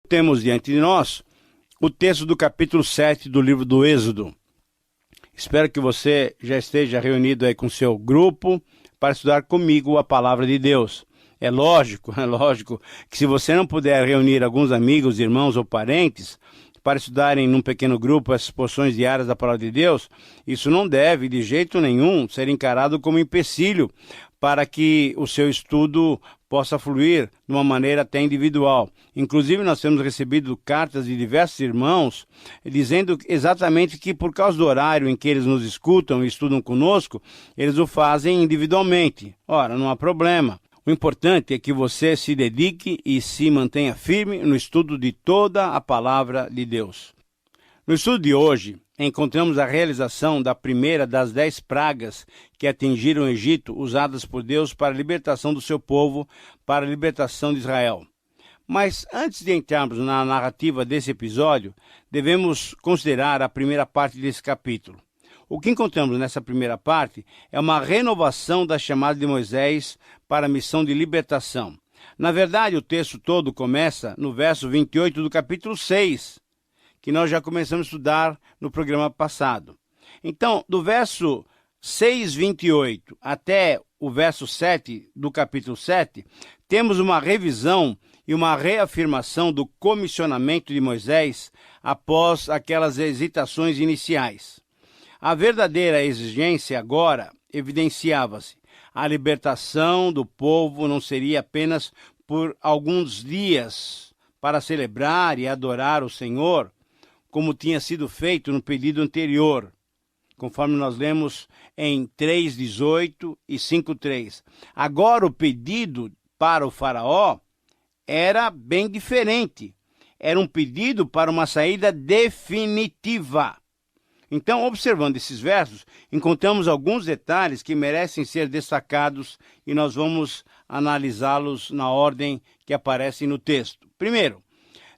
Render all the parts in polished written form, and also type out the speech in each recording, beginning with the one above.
Temos diante de nós o texto do capítulo 7 do livro do Êxodo. Espero que você já esteja reunido aí com seu grupo para estudar comigo a palavra de Deus. É lógico que se você não puder reunir alguns amigos, irmãos ou parentes para estudarem num pequeno grupo essas porções diárias da palavra de Deus, isso não deve de jeito nenhum ser encarado como empecilho para que o seu estudo possa fluir de uma maneira até individual. Inclusive, nós temos recebido cartas de diversos irmãos dizendo exatamente que por causa do horário em que eles nos escutam e estudam conosco, eles o fazem individualmente. Ora, não há problema. O importante é que você se dedique e se mantenha firme no estudo de toda a palavra de Deus. No estudo de hoje, encontramos a realização da primeira das 10 pragas que atingiram o Egito, usadas por Deus para a libertação do seu povo, para a libertação de Israel. Mas antes de entrarmos na narrativa desse episódio, devemos considerar a primeira parte desse capítulo. O que encontramos nessa primeira parte é uma renovação da chamada de Moisés para a missão de libertação. Na verdade, o texto todo começa no verso 28 do capítulo 6, que nós já começamos a estudar no programa passado. Então, do verso 6:28 até o verso 7 do capítulo 7, temos uma revisão e uma reafirmação do comissionamento de Moisés após aquelas hesitações iniciais. A verdadeira exigência agora evidenciava-se. A libertação do povo não seria apenas por alguns dias para celebrar e adorar o Senhor, como tinha sido feito no pedido anterior, conforme nós lemos em 3:18 e 5:3. Agora o pedido para o faraó era bem diferente. Era um pedido para uma saída definitiva. Então, observando esses versos, encontramos alguns detalhes que merecem ser destacados e nós vamos analisá-los na ordem que aparecem no texto. Primeiro,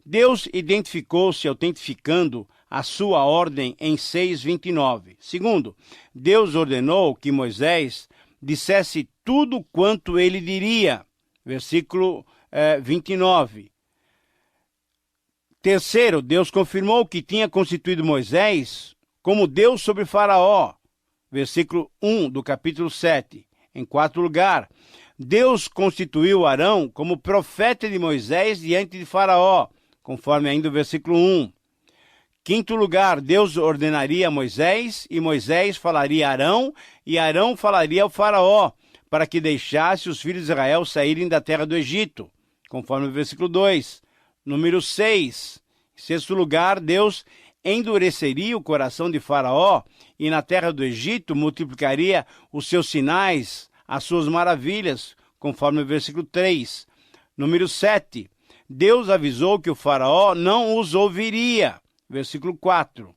Deus identificou-se autentificando a sua ordem em 6:29. Segundo, Deus ordenou que Moisés dissesse tudo quanto ele diria. Versículo 29. Terceiro, Deus confirmou que tinha constituído Moisés como Deus sobre Faraó. Versículo 1 do capítulo 7. Em quarto lugar, Deus constituiu Arão como profeta de Moisés diante de Faraó, conforme ainda o versículo 1. Quinto lugar, Deus ordenaria a Moisés, e Moisés falaria a Arão, e Arão falaria ao Faraó, para que deixasse os filhos de Israel saírem da terra do Egito, conforme o versículo 2. Número 6. Em sexto lugar, Deus endureceria o coração de Faraó, e na terra do Egito multiplicaria os seus sinais, as suas maravilhas, conforme o versículo 3. Número 7. Deus avisou que o faraó não os ouviria. Versículo 4.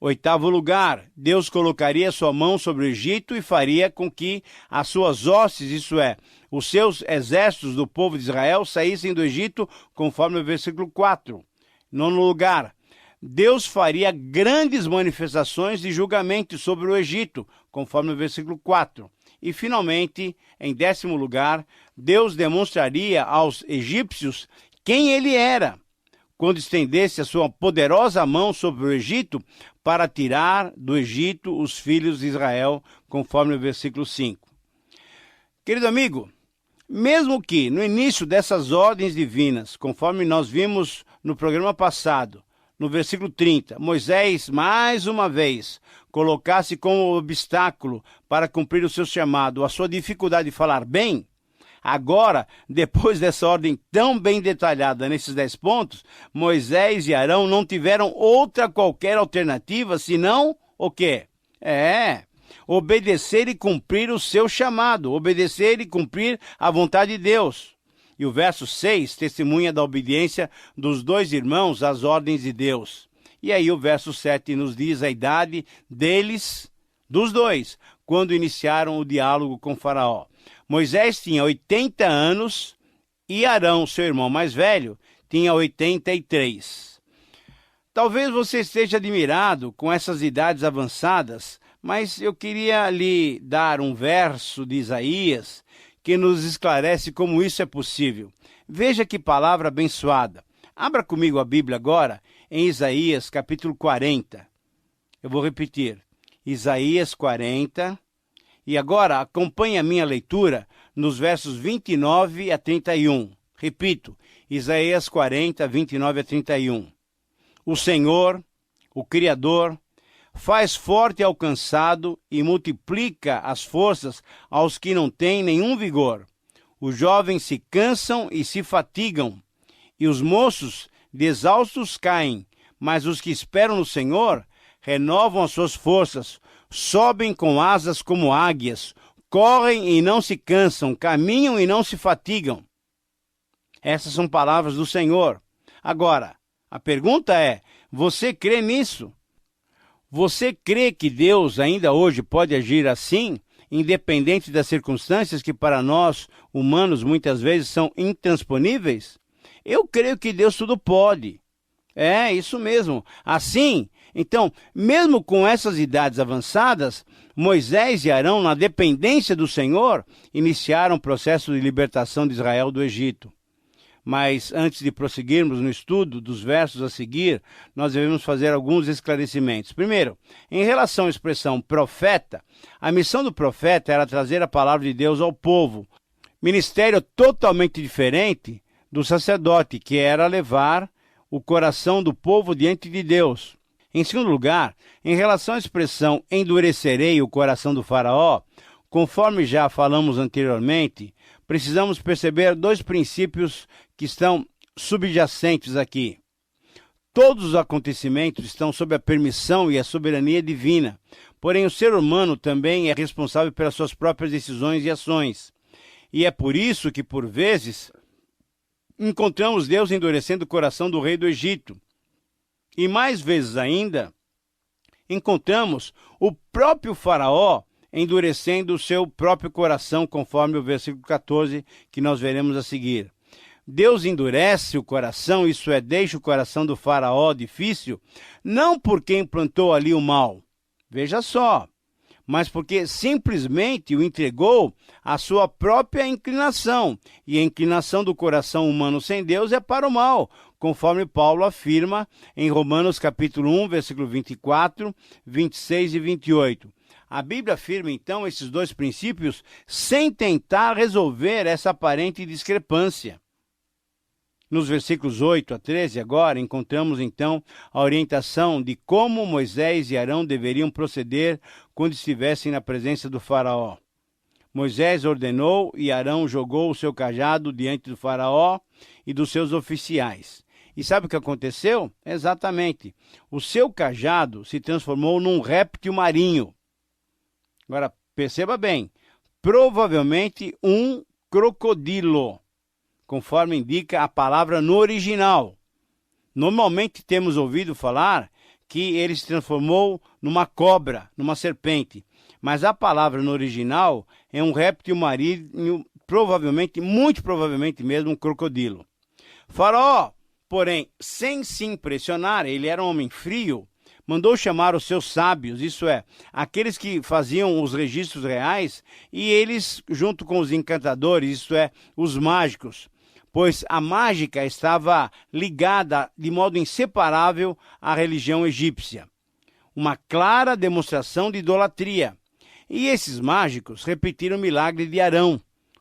Oitavo lugar, Deus colocaria sua mão sobre o Egito e faria com que as suas hostes, isto é, os seus exércitos do povo de Israel, saíssem do Egito, conforme o versículo 4. Nono lugar, Deus faria grandes manifestações de julgamento sobre o Egito, conforme o versículo 4. E, finalmente, em 10º lugar, Deus demonstraria aos egípcios quem ele era, quando estendesse a sua poderosa mão sobre o Egito para tirar do Egito os filhos de Israel, conforme o versículo 5. Querido amigo, mesmo que no início dessas ordens divinas, conforme nós vimos no programa passado, no versículo 30, Moisés, mais uma vez, colocasse como obstáculo para cumprir o seu chamado a sua dificuldade de falar bem, agora, depois dessa ordem tão bem detalhada nesses 10 pontos, Moisés e Arão não tiveram outra qualquer alternativa senão o quê? Obedecer e cumprir o seu chamado, obedecer e cumprir a vontade de Deus. E o verso 6 testemunha da obediência dos dois irmãos às ordens de Deus. E aí o verso 7 nos diz a idade deles, dos dois, quando iniciaram o diálogo com Faraó. Moisés tinha 80 anos e Arão, seu irmão mais velho, tinha 83. Talvez você esteja admirado com essas idades avançadas, mas eu queria lhe dar um verso de Isaías que nos esclarece como isso é possível. Veja que palavra abençoada. Abra comigo a Bíblia agora em Isaías capítulo 40. Eu vou repetir, Isaías 40. E agora acompanhe a minha leitura nos versos 29 a 31. Repito, Isaías 40, 29 a 31. O Senhor, o Criador, faz forte ao cansado e multiplica as forças aos que não têm nenhum vigor. Os jovens se cansam e se fatigam, e os moços de exaustos caem, mas os que esperam no Senhor renovam as suas forças, sobem com asas como águias, correm e não se cansam, caminham e não se fatigam. Essas são palavras do Senhor. Agora, a pergunta é, você crê nisso? Você crê que Deus ainda hoje pode agir assim, independente das circunstâncias que para nós, humanos, muitas vezes são intransponíveis? Eu creio que Deus tudo pode. É, isso mesmo. Assim, então, mesmo com essas idades avançadas, Moisés e Arão, na dependência do Senhor, iniciaram o processo de libertação de Israel do Egito. Mas antes de prosseguirmos no estudo dos versos a seguir, nós devemos fazer alguns esclarecimentos. Primeiro, em relação à expressão profeta, a missão do profeta era trazer a palavra de Deus ao povo. Ministério totalmente diferente do sacerdote, que era levar o coração do povo diante de Deus. Em segundo lugar, em relação à expressão endurecerei o coração do faraó, conforme já falamos anteriormente, precisamos perceber dois princípios que estão subjacentes aqui. Todos os acontecimentos estão sob a permissão e a soberania divina, porém o ser humano também é responsável pelas suas próprias decisões e ações. E é por isso que, por vezes, encontramos Deus endurecendo o coração do rei do Egito. E mais vezes ainda, encontramos o próprio faraó endurecendo o seu próprio coração, conforme o versículo 14, que nós veremos a seguir. Deus endurece o coração, isso é, deixa o coração do faraó difícil, não porque implantou ali o mal, veja só, mas porque simplesmente o entregou à sua própria inclinação, e a inclinação do coração humano sem Deus é para o mal, conforme Paulo afirma em Romanos capítulo 1, versículo 24, 26 e 28. A Bíblia afirma, então, esses dois princípios sem tentar resolver essa aparente discrepância. Nos versículos 8 a 13, agora, encontramos, então, a orientação de como Moisés e Arão deveriam proceder quando estivessem na presença do faraó. Moisés ordenou e Arão jogou o seu cajado diante do faraó e dos seus oficiais. E sabe o que aconteceu? Exatamente. O seu cajado se transformou num réptil marinho. Agora, perceba bem, provavelmente um crocodilo, conforme indica a palavra no original. Normalmente temos ouvido falar que ele se transformou numa cobra, numa serpente, mas a palavra no original é um réptil marinho, provavelmente, muito provavelmente mesmo um crocodilo. Faraó, porém, sem se impressionar, ele era um homem frio, mandou chamar os seus sábios, isso é, aqueles que faziam os registros reais, e eles, junto com os encantadores, isso é, os mágicos, pois a mágica estava ligada de modo inseparável à religião egípcia. Uma clara demonstração de idolatria. E esses mágicos repetiram o milagre de Arão,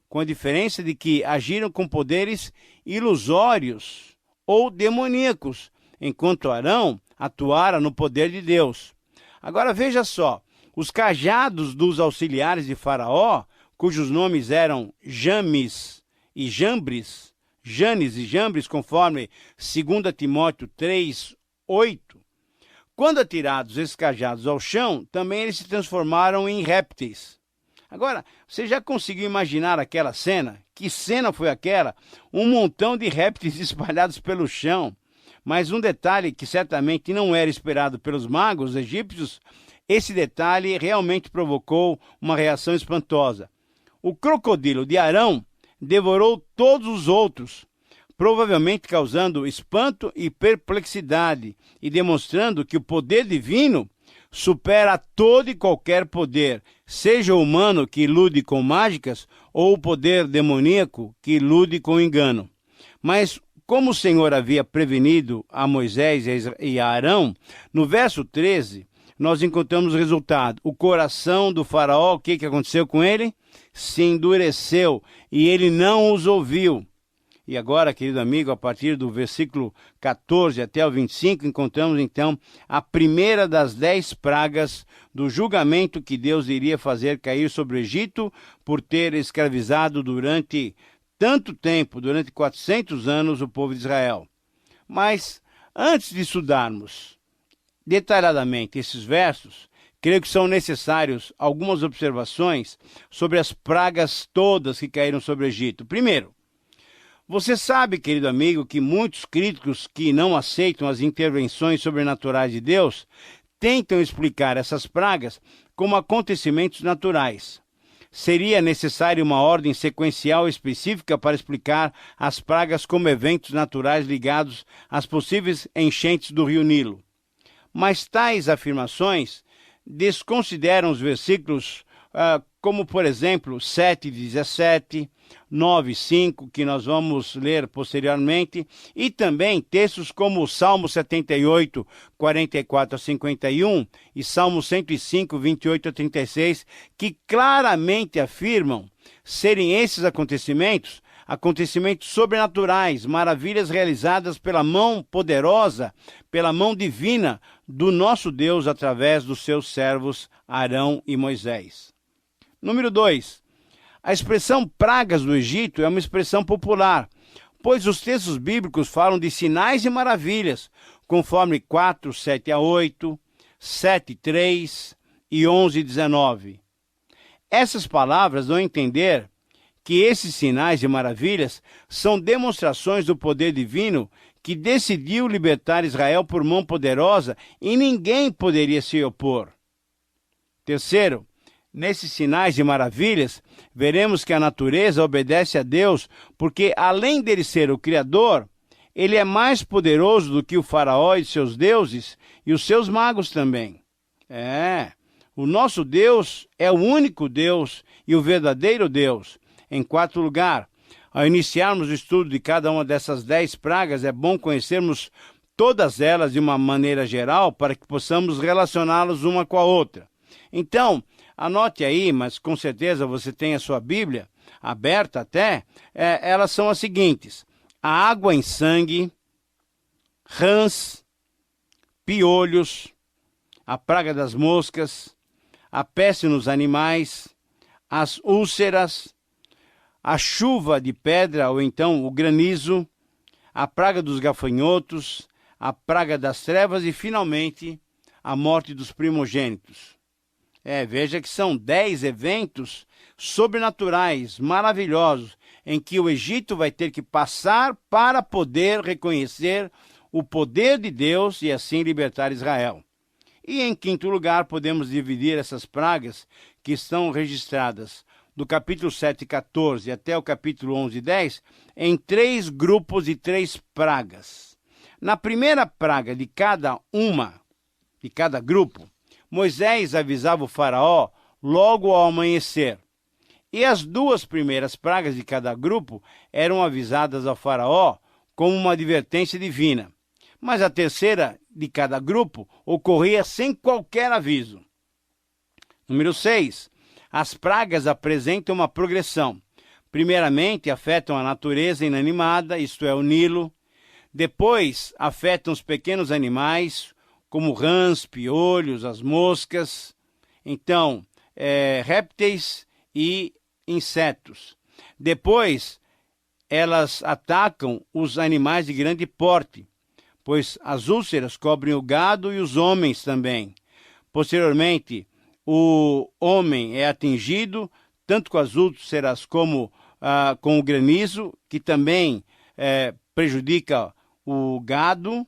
com a diferença de que agiram com poderes ilusórios ou demoníacos, enquanto Arão atuara no poder de Deus. Agora veja só, os cajados dos auxiliares de Faraó, cujos nomes eram Janes e Jambres, conforme 2 Timóteo 3, 8, quando atirados esses cajados ao chão, também eles se transformaram em répteis. Agora, você já conseguiu imaginar aquela cena? Que cena foi aquela? Um montão de répteis espalhados pelo chão. Mas um detalhe que certamente não era esperado pelos magos egípcios, esse detalhe realmente provocou uma reação espantosa. O crocodilo de Arão devorou todos os outros, provavelmente causando espanto e perplexidade e demonstrando que o poder divino supera todo e qualquer poder, seja o humano que ilude com mágicas ou o poder demoníaco que ilude com engano. Mas como o Senhor havia prevenido a Moisés e a Arão, no verso 13, nós encontramos o resultado. O coração do faraó, o que aconteceu com ele? Se endureceu e ele não os ouviu. E agora, querido amigo, a partir do versículo 14 até o 25, encontramos então a primeira das 10 pragas do julgamento que Deus iria fazer cair sobre o Egito por ter escravizado durante tanto tempo, durante 400 anos, o povo de Israel. Mas, antes de estudarmos detalhadamente esses versos, creio que são necessários algumas observações sobre as pragas todas que caíram sobre o Egito. Primeiro, você sabe, querido amigo, que muitos críticos que não aceitam as intervenções sobrenaturais de Deus tentam explicar essas pragas como acontecimentos naturais. Seria necessária uma ordem sequencial específica para explicar as pragas como eventos naturais ligados às possíveis enchentes do rio Nilo. Mas tais afirmações desconsideram os versículos como, por exemplo, 7:17, 9:5, que nós vamos ler posteriormente, e também textos como o Salmo 78, 44 a 51 e Salmo 105, 28 a 36, que claramente afirmam serem esses acontecimentos sobrenaturais, maravilhas realizadas pela mão poderosa, pela mão divina do nosso Deus através dos seus servos Arão e Moisés. Número 2. A expressão pragas do Egito é uma expressão popular, pois os textos bíblicos falam de sinais e maravilhas, conforme 4, 7 a 8, 7, 3 e 11, 19. Essas palavras dão a entender que esses sinais e maravilhas são demonstrações do poder divino que decidiu libertar Israel por mão poderosa e ninguém poderia se opor. Terceiro, nesses sinais e maravilhas, veremos que a natureza obedece a Deus, porque além dele ser o Criador, ele é mais poderoso do que o faraó e seus deuses e os seus magos também. O nosso Deus é o único Deus e o verdadeiro Deus. Em quarto lugar, ao iniciarmos o estudo de cada uma dessas 10 pragas, é bom conhecermos todas elas de uma maneira geral para que possamos relacioná-las uma com a outra. Então, anote aí, mas com certeza você tem a sua Bíblia aberta até. Elas são as seguintes: a água em sangue, rãs, piolhos, a praga das moscas, a peste nos animais, as úlceras, a chuva de pedra ou então o granizo, a praga dos gafanhotos, a praga das trevas e, finalmente, a morte dos primogênitos. Veja que são 10 eventos sobrenaturais, maravilhosos, em que o Egito vai ter que passar para poder reconhecer o poder de Deus e assim libertar Israel. E em quinto lugar, podemos dividir essas pragas que estão registradas do capítulo 7, 14 até o capítulo 11, 10, em 3 grupos de 3 pragas. Na primeira praga de cada grupo, Moisés avisava o faraó logo ao amanhecer. E as 2 primeiras pragas de cada grupo eram avisadas ao faraó como uma advertência divina. Mas a terceira de cada grupo ocorria sem qualquer aviso. Número 6. As pragas apresentam uma progressão. Primeiramente, afetam a natureza inanimada, isto é, o Nilo. Depois, afetam os pequenos animais, como rãs, piolhos, as moscas. Então, répteis e insetos. Depois, elas atacam os animais de grande porte, pois as úlceras cobrem o gado e os homens também. Posteriormente, o homem é atingido tanto com as úlceras como com o granizo, que também prejudica o gado.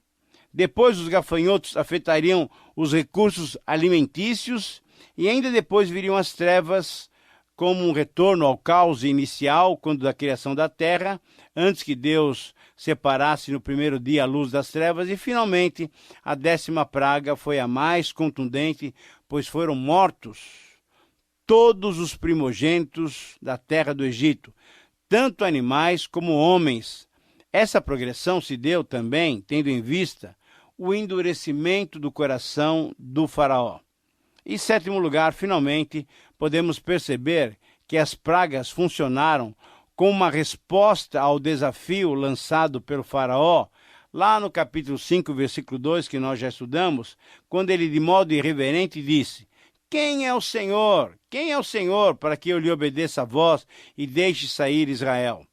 Depois, os gafanhotos afetariam os recursos alimentícios e ainda depois viriam as trevas, como um retorno ao caos inicial, quando da criação da terra, antes que Deus separasse no primeiro dia a luz das trevas. E, finalmente, a 10ª praga foi a mais contundente, pois foram mortos todos os primogênitos da terra do Egito, tanto animais como homens, Essa progressão se deu também tendo em vista o endurecimento do coração do faraó. Em sétimo lugar, finalmente, podemos perceber que as pragas funcionaram como uma resposta ao desafio lançado pelo faraó, lá no capítulo 5, versículo 2, que nós já estudamos, quando ele, de modo irreverente, disse: Quem é o Senhor? Quem é o Senhor para que eu lhe obedeça a voz e deixe sair Israel?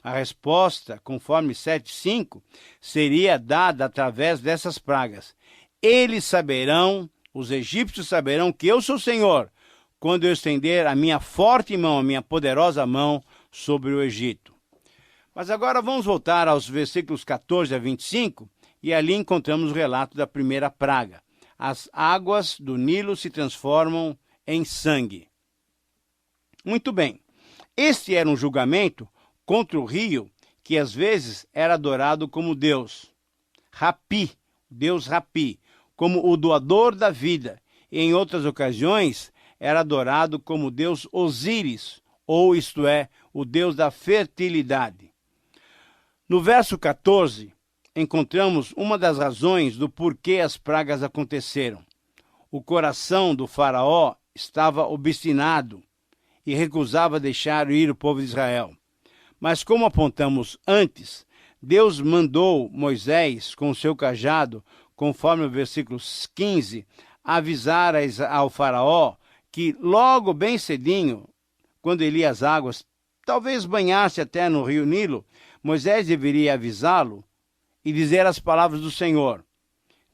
A resposta, conforme 7,5, seria dada através dessas pragas. Eles saberão, os egípcios saberão que eu sou o Senhor, quando eu estender a minha forte mão, a minha poderosa mão sobre o Egito. Mas agora vamos voltar aos versículos 14 a 25, e ali encontramos o relato da primeira praga. As águas do Nilo se transformam em sangue. Muito bem, este era um julgamento contra o rio, que às vezes era adorado como Deus. Rapi, Deus Rapi, como o doador da vida, e em outras ocasiões era adorado como Deus Osíris, ou isto é, o Deus da fertilidade. No verso 14, encontramos uma das razões do porquê as pragas aconteceram. O coração do faraó estava obstinado e recusava deixar ir o povo de Israel. Mas como apontamos antes, Deus mandou Moisés com o seu cajado, conforme o versículo 15, avisar ao faraó que logo bem cedinho, quando ele ia às águas, talvez banhasse até no rio Nilo, Moisés deveria avisá-lo e dizer as palavras do Senhor: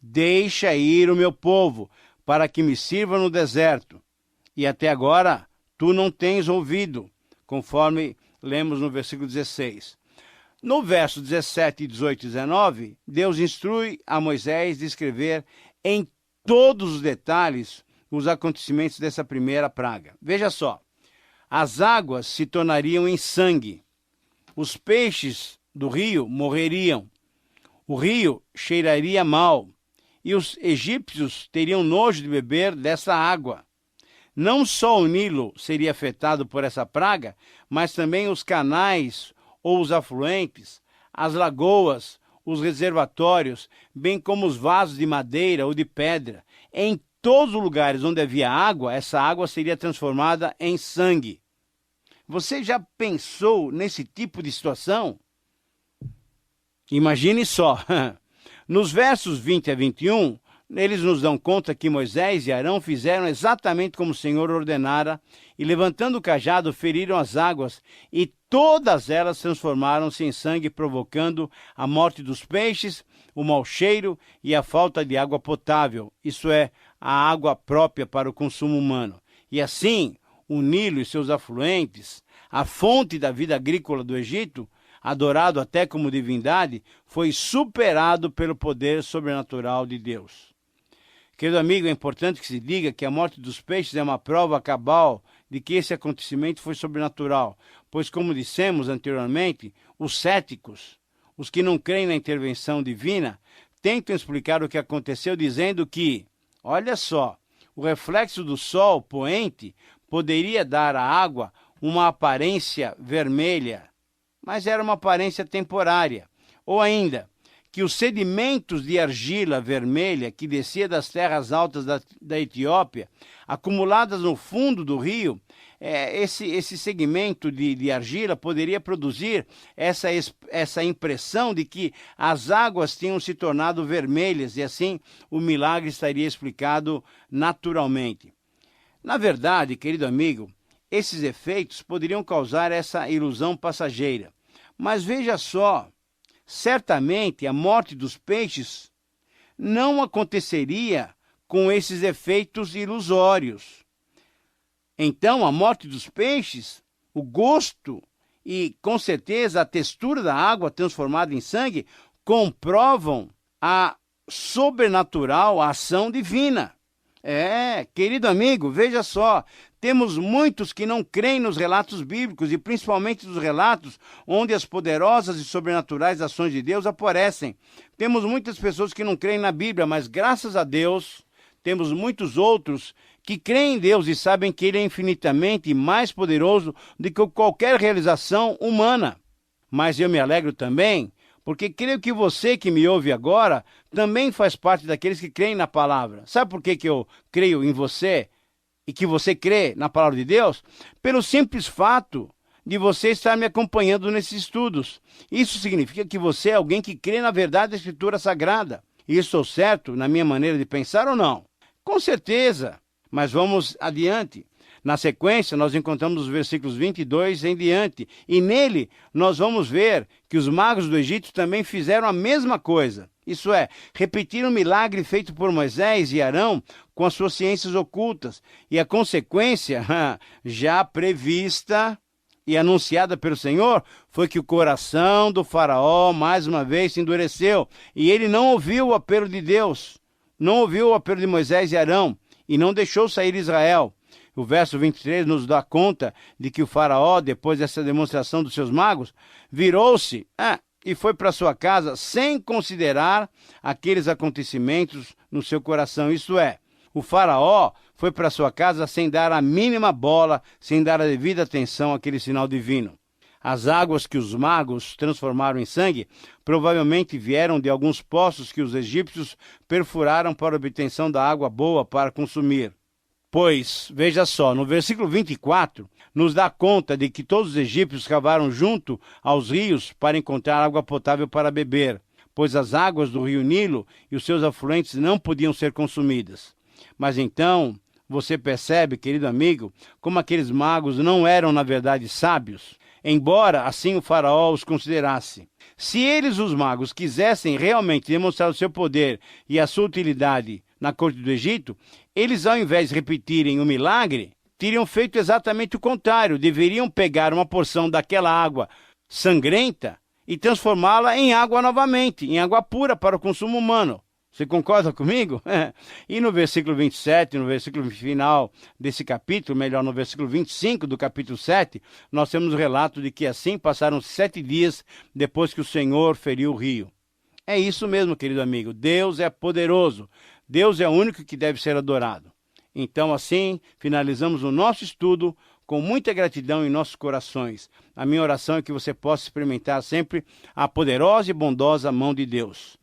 Deixa ir o meu povo, para que me sirva no deserto. E até agora tu não tens ouvido, conforme lemos no versículo 16. No verso 17, 18 e 19, Deus instrui a Moisés de escrever em todos os detalhes os acontecimentos dessa primeira praga. Veja só, as águas se tornariam em sangue, os peixes do rio morreriam, o rio cheiraria mal, e os egípcios teriam nojo de beber dessa água. Não só o Nilo seria afetado por essa praga, mas também os canais ou os afluentes, as lagoas, os reservatórios, bem como os vasos de madeira ou de pedra. Em todos os lugares onde havia água, essa água seria transformada em sangue. Você já pensou nesse tipo de situação? Imagine só. Nos versos 20 a 21, eles nos dão conta que Moisés e Arão fizeram exatamente como o Senhor ordenara, e levantando o cajado, feriram as águas, e todas elas transformaram-se em sangue, provocando a morte dos peixes, o mau cheiro e a falta de água potável, isso é, a água própria para o consumo humano. E assim, o Nilo e seus afluentes, a fonte da vida agrícola do Egito, adorado até como divindade, foi superado pelo poder sobrenatural de Deus. Querido amigo, é importante que se diga que a morte dos peixes é uma prova cabal de que esse acontecimento foi sobrenatural, pois, como dissemos anteriormente, os céticos, os que não creem na intervenção divina, tentam explicar o que aconteceu dizendo que, olha só, o reflexo do sol poente poderia dar à água uma aparência vermelha, mas era uma aparência temporária. Ou ainda, que os sedimentos de argila vermelha que descia das terras altas da Etiópia, acumuladas no fundo do rio, esse segmento de argila poderia produzir essa impressão de que as águas tinham se tornado vermelhas, e assim o milagre estaria explicado naturalmente. Na verdade, querido amigo, esses efeitos poderiam causar essa ilusão passageira. Mas veja só, certamente a morte dos peixes não aconteceria com esses efeitos ilusórios. Então, a morte dos peixes, o gosto e, com certeza, a textura da água transformada em sangue comprovam a sobrenatural ação divina. Querido amigo, veja só, temos muitos que não creem nos relatos bíblicos e principalmente nos relatos onde as poderosas e sobrenaturais ações de Deus aparecem. Temos muitas pessoas que não creem na Bíblia, mas graças a Deus temos muitos outros que creem em Deus e sabem que Ele é infinitamente mais poderoso do que qualquer realização humana. Mas eu me alegro também porque creio que você que me ouve agora também faz parte daqueles que creem na palavra. Sabe por que eu creio em você e que você crê na palavra de Deus? Pelo simples fato de você estar me acompanhando nesses estudos. Isso significa que você é alguém que crê na verdade da Escritura Sagrada. E estou certo na minha maneira de pensar ou não? Com certeza, mas vamos adiante. Na sequência, nós encontramos os versículos 22 em diante, e nele nós vamos ver que os magos do Egito também fizeram a mesma coisa. Isso é, repetiram o milagre feito por Moisés e Arão com as suas ciências ocultas, e a consequência, já prevista e anunciada pelo Senhor, foi que o coração do faraó mais uma vez se endureceu, e ele não ouviu o apelo de Deus, não ouviu o apelo de Moisés e Arão, e não deixou sair Israel. O verso 23 nos dá conta de que o faraó, depois dessa demonstração dos seus magos, virou-se e foi para sua casa sem considerar aqueles acontecimentos no seu coração. Isto é, o faraó foi para sua casa sem dar a mínima bola, sem dar a devida atenção àquele sinal divino. As águas que os magos transformaram em sangue provavelmente vieram de alguns poços que os egípcios perfuraram para a obtenção da água boa para consumir. Pois, veja só, no versículo 24, nos dá conta de que todos os egípcios cavaram junto aos rios para encontrar água potável para beber, pois as águas do rio Nilo e os seus afluentes não podiam ser consumidas. Mas então, você percebe, querido amigo, como aqueles magos não eram, na verdade, sábios, embora assim o faraó os considerasse. Se eles, os magos, quisessem realmente demonstrar o seu poder e a sua utilidade na corte do Egito, eles, ao invés de repetirem o milagre, teriam feito exatamente o contrário. Deveriam pegar uma porção daquela água sangrenta e transformá-la em água novamente, em água pura para o consumo humano. Você concorda comigo? E no versículo 27, no versículo final desse capítulo, melhor, no versículo 25 do capítulo 7, nós temos o relato de que assim passaram 7 dias depois que o Senhor feriu o rio. É isso mesmo, querido amigo. Deus é poderoso. Deus é o único que deve ser adorado. Então, assim, finalizamos o nosso estudo com muita gratidão em nossos corações. A minha oração é que você possa experimentar sempre a poderosa e bondosa mão de Deus.